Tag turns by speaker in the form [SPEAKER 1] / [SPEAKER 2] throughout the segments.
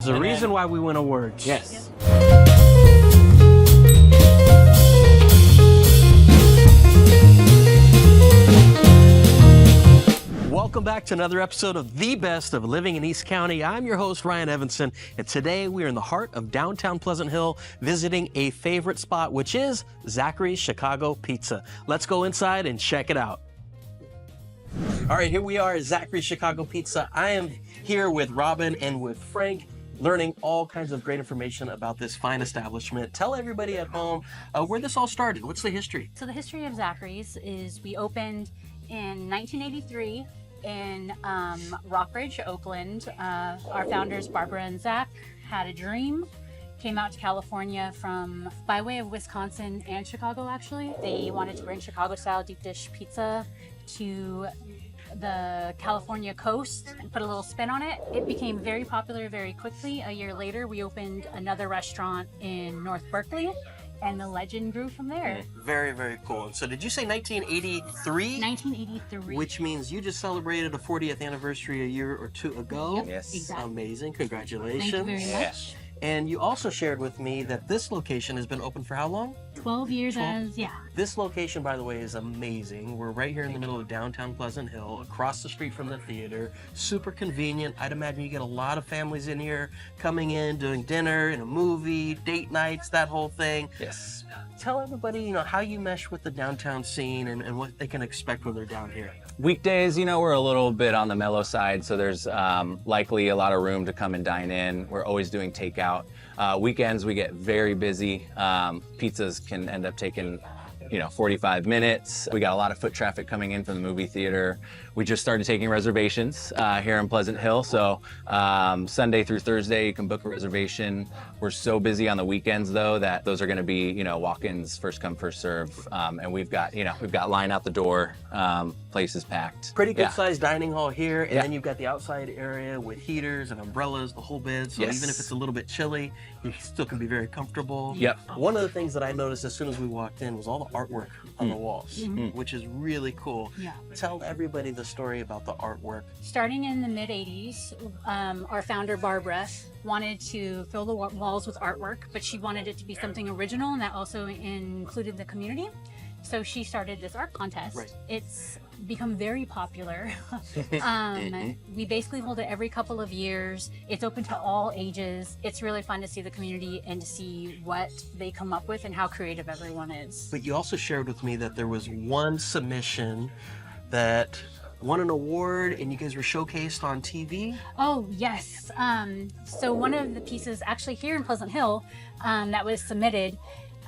[SPEAKER 1] There's a reason why we win awards.
[SPEAKER 2] Yes.
[SPEAKER 1] Welcome back to another episode of The Best of Living in East County. I'm your host, Ryan Evanson, and today we are in the heart of downtown Pleasant Hill visiting a favorite spot, which is Zacharys Chicago Pizza. Let's go inside and check it out. All right, here we are at Zacharys Chicago Pizza. I am here with Robin and with Frank, learning all kinds of great information about this fine establishment. Tell everybody at home where this all started. What's the history?
[SPEAKER 3] So the history of Zacharys is we opened in 1983 in Rockbridge, Oakland. Our founders, Barbara and Zach, had a dream, came out to California from by way of Wisconsin and Chicago, actually. They wanted to bring Chicago-style deep dish pizza to the California coast and put a little spin on it. It became very popular very quickly. A year later, we opened another restaurant in North Berkeley, and the legend grew from there.
[SPEAKER 1] Very, very cool. And so did you say 1983?
[SPEAKER 3] 1983.
[SPEAKER 1] Which means you just celebrated a 40th anniversary a year or two ago.
[SPEAKER 3] Yep,
[SPEAKER 2] Yes.
[SPEAKER 3] exactly.
[SPEAKER 1] Amazing. Congratulations.
[SPEAKER 3] Thank you very much.
[SPEAKER 1] And you also shared with me that this location has been open for how long?
[SPEAKER 3] 12 years
[SPEAKER 1] 12?
[SPEAKER 3] as, yeah.
[SPEAKER 1] This location, by the way, is amazing. We're right here in the middle of downtown Pleasant Hill, across the street from the theater. Super convenient. I'd imagine you get a lot of families in here coming in, doing dinner and a movie, date nights, that whole thing.
[SPEAKER 2] Yes.
[SPEAKER 1] Tell everybody, how you mesh with the downtown scene and what they can expect when they're down here.
[SPEAKER 2] Weekdays, we're a little bit on the mellow side, so there's likely a lot of room to come and dine in. We're always doing takeout. Weekends, we get very busy. Pizzas can end up taking 45 minutes. We got a lot of foot traffic coming in from the movie theater. We just started taking reservations here in Pleasant Hill. So Sunday through Thursday, you can book a reservation. We're so busy on the weekends though, that those are gonna be, walk-ins, first come, first serve. And we've got line out the door, places packed.
[SPEAKER 1] Pretty good
[SPEAKER 2] Yeah.
[SPEAKER 1] sized dining hall here, and
[SPEAKER 2] Yeah.
[SPEAKER 1] then you've got the outside area with heaters and umbrellas, the whole bit. So
[SPEAKER 2] Yes.
[SPEAKER 1] even if it's a little bit chilly, you still can be very comfortable.
[SPEAKER 2] Yep.
[SPEAKER 1] One of the things that I noticed as soon as we walked in was all the artwork on the walls, which is really cool.
[SPEAKER 3] Yeah.
[SPEAKER 1] Tell everybody the story about the artwork.
[SPEAKER 3] Starting in the mid-'80s, our founder, Barbara, wanted to fill the walls with artwork, but she wanted it to be something original, and that also included the community. So she started this art contest.
[SPEAKER 1] Right.
[SPEAKER 3] It's become very popular. We basically hold it every couple of years. It's open to all ages. It's really fun to see the community and to see what they come up with and how creative everyone is.
[SPEAKER 1] But you also shared with me that there was one submission that won an award and you guys were showcased on TV.
[SPEAKER 3] Oh, yes. So one of the pieces actually here in Pleasant Hill that was submitted,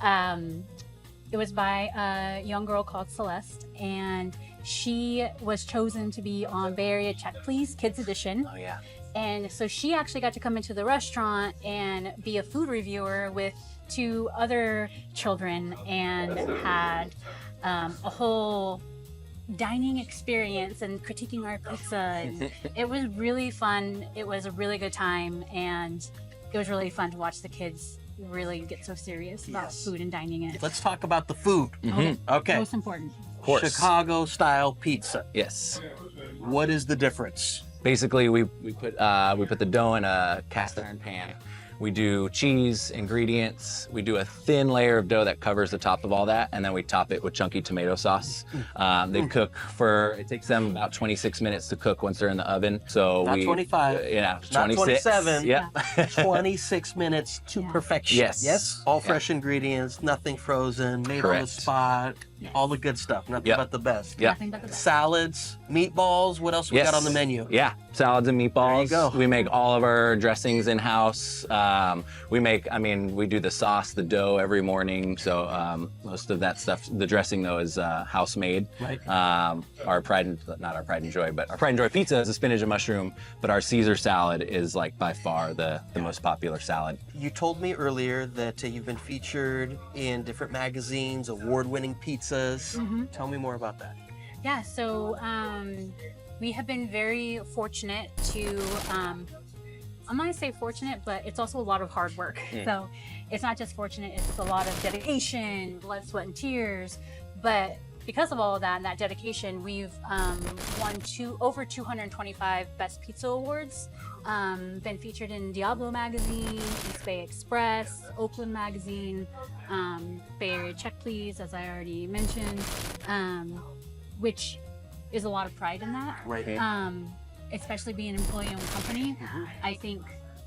[SPEAKER 3] it was by a young girl called Celeste, and she was chosen to be on Bay Area Check Please Kids Edition.
[SPEAKER 2] Oh yeah.
[SPEAKER 3] And so she actually got to come into the restaurant and be a food reviewer with 2 other children and had a whole dining experience and critiquing our pizza. And it was really fun. It was a really good time, and it was really fun to watch the kids really get so serious about
[SPEAKER 1] Yes.
[SPEAKER 3] food and dining it.
[SPEAKER 1] Let's talk about the food.
[SPEAKER 3] Okay.
[SPEAKER 1] Okay.
[SPEAKER 3] Most important.
[SPEAKER 2] Of course.
[SPEAKER 1] Chicago style pizza.
[SPEAKER 2] Yes.
[SPEAKER 1] What is the difference?
[SPEAKER 2] Basically, we put the dough in a cast iron pan. We do cheese, ingredients. We do a thin layer of dough that covers the top of all that, and then we top it with chunky tomato sauce. They cook it takes them about 26 minutes to cook once they're in the oven. So
[SPEAKER 1] Not 25.
[SPEAKER 2] 26.
[SPEAKER 1] Not 27.
[SPEAKER 2] Yep.
[SPEAKER 1] 26 minutes to perfection.
[SPEAKER 2] Yes.
[SPEAKER 1] Yes? All fresh ingredients, nothing frozen, made on the
[SPEAKER 2] Correct.
[SPEAKER 1] spot,
[SPEAKER 3] Yes.
[SPEAKER 1] all the good stuff, nothing
[SPEAKER 2] Yep.
[SPEAKER 1] but the best.
[SPEAKER 2] Yep.
[SPEAKER 3] Nothing but the best.
[SPEAKER 1] Salads, meatballs, what else we got on the menu?
[SPEAKER 2] Yeah, salads and meatballs.
[SPEAKER 1] There you go.
[SPEAKER 2] We make all of our dressings in-house. We do the sauce, the dough every morning. So most of that stuff, the dressing though is house made.
[SPEAKER 1] Right.
[SPEAKER 2] Our pride and joy pizza is a spinach and mushroom, but our Caesar salad is like by far the most popular salad.
[SPEAKER 1] You told me earlier that you've been featured in different magazines, award-winning pizzas. Tell me more about that.
[SPEAKER 3] Yeah, so we have been very fortunate to, I'm not gonna say fortunate, but it's also a lot of hard work. So it's not just fortunate, it's a lot of dedication, blood, sweat, and tears. But because of all of that and that dedication, we've won over 225 Best Pizza Awards, been featured in Diablo Magazine, East Bay Express, Oakland Magazine, Bay Area Check Please, as I already mentioned, which is a lot of pride in that.
[SPEAKER 1] Right.
[SPEAKER 3] Especially being an employee-owned company. I think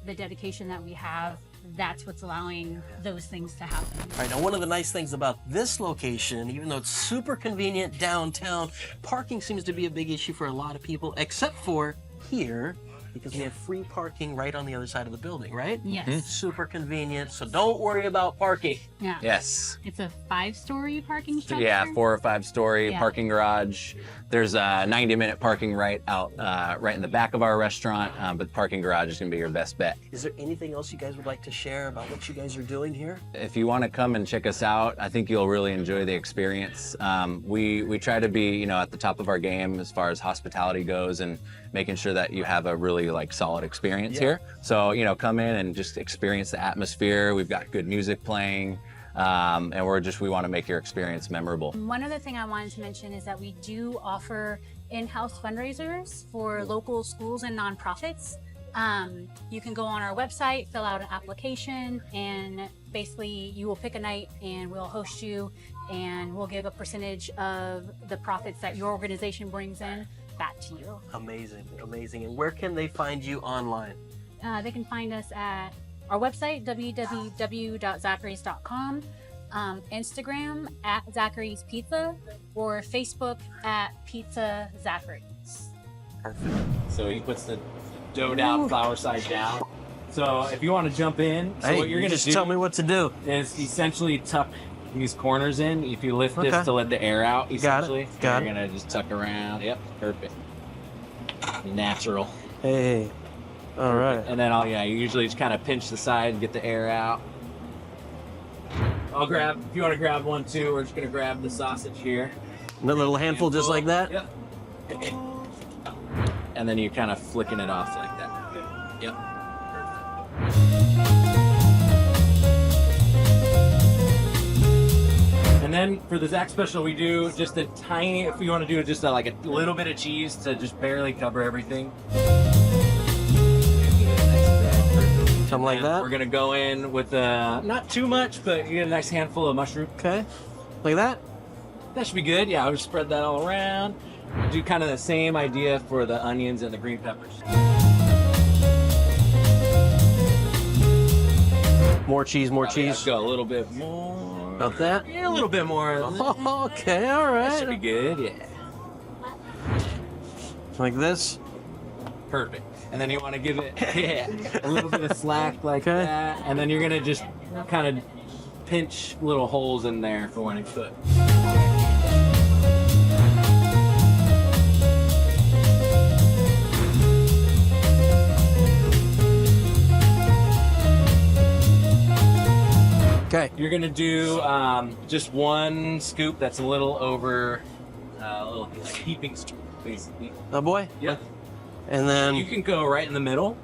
[SPEAKER 3] the dedication that we have, that's what's allowing those things to happen.
[SPEAKER 1] All right, now one of the nice things about this location, even though it's super convenient downtown, parking seems to be a big issue for a lot of people, except for here, because we have free parking right on the other side of the building, right?
[SPEAKER 3] Yes.
[SPEAKER 1] Super convenient, so don't worry about parking.
[SPEAKER 3] Yeah.
[SPEAKER 2] Yes.
[SPEAKER 3] It's a 5-story parking structure.
[SPEAKER 2] Yeah, 4 or 5 story
[SPEAKER 3] Yeah.
[SPEAKER 2] parking garage. There's a 90-minute parking right in the back of our restaurant, but the parking garage is gonna be your best bet.
[SPEAKER 1] Is there anything else you guys would like to share about what you guys are doing here?
[SPEAKER 2] If you want to come and check us out, I think you'll really enjoy the experience. We try to be, at the top of our game as far as hospitality goes, and making sure that you have a really solid experience here. So come in and just experience the atmosphere. We've got good music playing, and we want to make your experience memorable.
[SPEAKER 3] One other thing I wanted to mention is that we do offer in-house fundraisers for local schools and nonprofits. You can go on our website, fill out an application, and basically you will pick a night and we'll host you, and we'll give a percentage of the profits that your organization brings in back to you.
[SPEAKER 1] Amazing, amazing. And where can they find you online?
[SPEAKER 3] They can find us at our website, www.zacharys.com, Instagram at Zacharys Pizza, or Facebook at Pizza Zacharys.
[SPEAKER 1] Perfect.
[SPEAKER 4] So he puts the doughed out flour side down. So if you want to jump in, so
[SPEAKER 1] Hey,
[SPEAKER 4] what you're
[SPEAKER 1] you
[SPEAKER 4] going to
[SPEAKER 1] just
[SPEAKER 4] do
[SPEAKER 1] tell me what to do.
[SPEAKER 4] is essentially tuck these corners in. If you lift
[SPEAKER 1] Okay.
[SPEAKER 4] this to let the air out,
[SPEAKER 1] Got it,
[SPEAKER 4] essentially,
[SPEAKER 1] got
[SPEAKER 4] you're going to just tuck around. Yep, perfect. Natural.
[SPEAKER 1] Hey, all right.
[SPEAKER 4] And then you usually just kind of pinch the side and get the air out. If you want to grab one too, we're just going to grab the sausage here.
[SPEAKER 1] A little handful just like that?
[SPEAKER 4] Yep. And then you're kind of flicking it off like that. Yep. And then for the Zach special, we do just a tiny, if you want to do just a little bit of cheese to just barely cover everything.
[SPEAKER 1] Something like that?
[SPEAKER 4] We're gonna go in with not too much, but you get a nice handful of mushroom.
[SPEAKER 1] Okay. Like that?
[SPEAKER 4] That should be good. Yeah, I'll just spread that all around. Do kind of the same idea for the onions and the green peppers.
[SPEAKER 1] More cheese, more
[SPEAKER 4] Probably
[SPEAKER 1] cheese.
[SPEAKER 4] Go a little bit more.
[SPEAKER 1] About that?
[SPEAKER 4] Yeah, a little bit more.
[SPEAKER 1] Oh, okay, all
[SPEAKER 4] That should be
[SPEAKER 1] right.
[SPEAKER 4] good. Yeah.
[SPEAKER 1] Like this?
[SPEAKER 4] Perfect. And then you want to give it a little bit of slack like
[SPEAKER 1] Okay.
[SPEAKER 4] that. And then you're going to just kind of pinch little holes in there for when it's cooked.
[SPEAKER 1] Okay.
[SPEAKER 4] You're going to do just one scoop that's a little over a little heaping scoop, basically.
[SPEAKER 1] Oh boy?
[SPEAKER 4] Yep.
[SPEAKER 1] And
[SPEAKER 4] You
[SPEAKER 1] then,
[SPEAKER 4] can go right in the middle.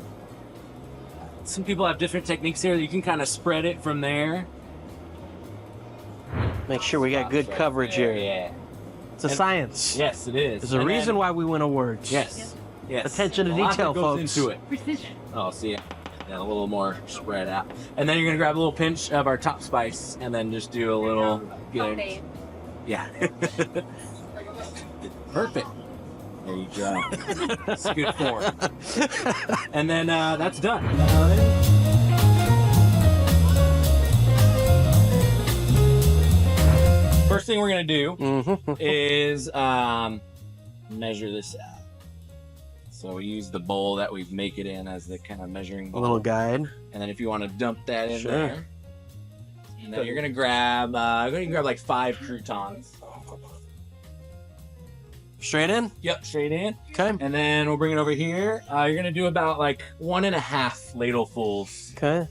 [SPEAKER 4] Some people have different techniques here. You can kind of spread it from there.
[SPEAKER 1] make sure we got good
[SPEAKER 4] Right
[SPEAKER 1] coverage
[SPEAKER 4] there,
[SPEAKER 1] here.
[SPEAKER 4] Yeah.
[SPEAKER 1] It's a science.
[SPEAKER 4] Yes, it is.
[SPEAKER 1] There's a
[SPEAKER 4] And then-
[SPEAKER 1] reason why we win awards.
[SPEAKER 4] Yes. Yes.
[SPEAKER 1] Attention to
[SPEAKER 4] A lot
[SPEAKER 1] detail,
[SPEAKER 4] that goes
[SPEAKER 1] folks.
[SPEAKER 4] Into it.
[SPEAKER 3] Precision.
[SPEAKER 4] Oh, see, yeah, a little more spread out. And then you're gonna grab a little pinch of our top spice, and then just do a little.
[SPEAKER 3] Buffet.
[SPEAKER 4] Yeah. Perfect. There you go. It's good form. And then that's done. First thing we're gonna do is measure this out. So we use the bowl that we make it in as the kind of measuring
[SPEAKER 1] A
[SPEAKER 4] bowl.
[SPEAKER 1] little guide.
[SPEAKER 4] And then if you want to dump that in
[SPEAKER 1] Sure.
[SPEAKER 4] there, and then you're gonna grab, like 5 croutons.
[SPEAKER 1] Straight in?
[SPEAKER 4] Yep, straight in.
[SPEAKER 1] Okay.
[SPEAKER 4] And then we'll bring it over here. You're gonna do about like 1.5 ladlefuls.
[SPEAKER 1] Okay.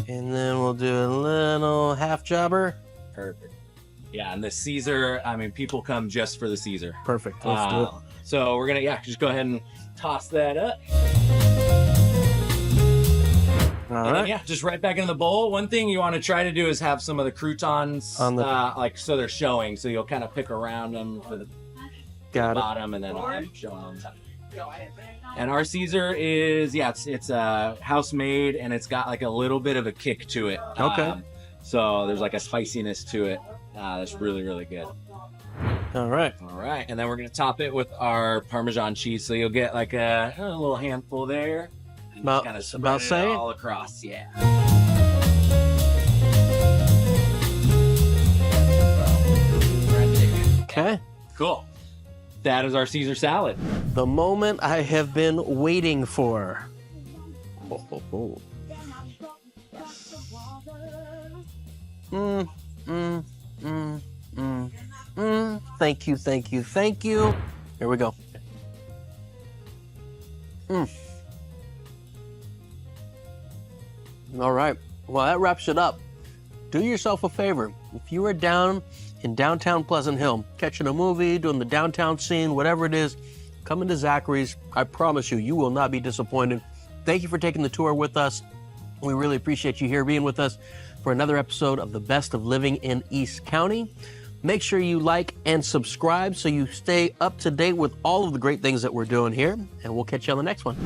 [SPEAKER 1] And then we'll do a little half jobber.
[SPEAKER 4] Perfect. Yeah, and the Caesar, I mean, people come just for the Caesar.
[SPEAKER 1] Perfect. Let's do it.
[SPEAKER 4] So we're gonna, just go ahead and toss that up.
[SPEAKER 1] All
[SPEAKER 4] And then,
[SPEAKER 1] right.
[SPEAKER 4] yeah, just right back into the bowl. One thing you want to try to do is have some of the croutons
[SPEAKER 1] On the-
[SPEAKER 4] like so they're showing. So you'll kind of pick around them for the
[SPEAKER 1] Got it.
[SPEAKER 4] bottom, and then I'll have them showing on top. And our Caesar is it's house made, and it's got like a little bit of a kick to it.
[SPEAKER 1] Okay.
[SPEAKER 4] So there's like a spiciness to it. That's really, really good.
[SPEAKER 1] All right.
[SPEAKER 4] All right, and then we're gonna top it with our Parmesan cheese. So you'll get like a little handful there. And
[SPEAKER 1] About-
[SPEAKER 4] kind of spread
[SPEAKER 1] about
[SPEAKER 4] it
[SPEAKER 1] saying?
[SPEAKER 4] all across. Yeah.
[SPEAKER 1] Okay.
[SPEAKER 4] Cool. That is our Caesar salad.
[SPEAKER 1] The moment I have been waiting for. Ho, ho, ho. Thank you, thank you, thank you. Here we go. All right. Well, that wraps it up. Do yourself a favor. If you are down in downtown Pleasant Hill, catching a movie, doing the downtown scene, whatever it is, come into Zacharys. I promise you, you will not be disappointed. Thank you for taking the tour with us. We really appreciate you here being with us for another episode of The Best of Living in East County. Make sure you like and subscribe so you stay up to date with all of the great things that we're doing here, and we'll catch you on the next one.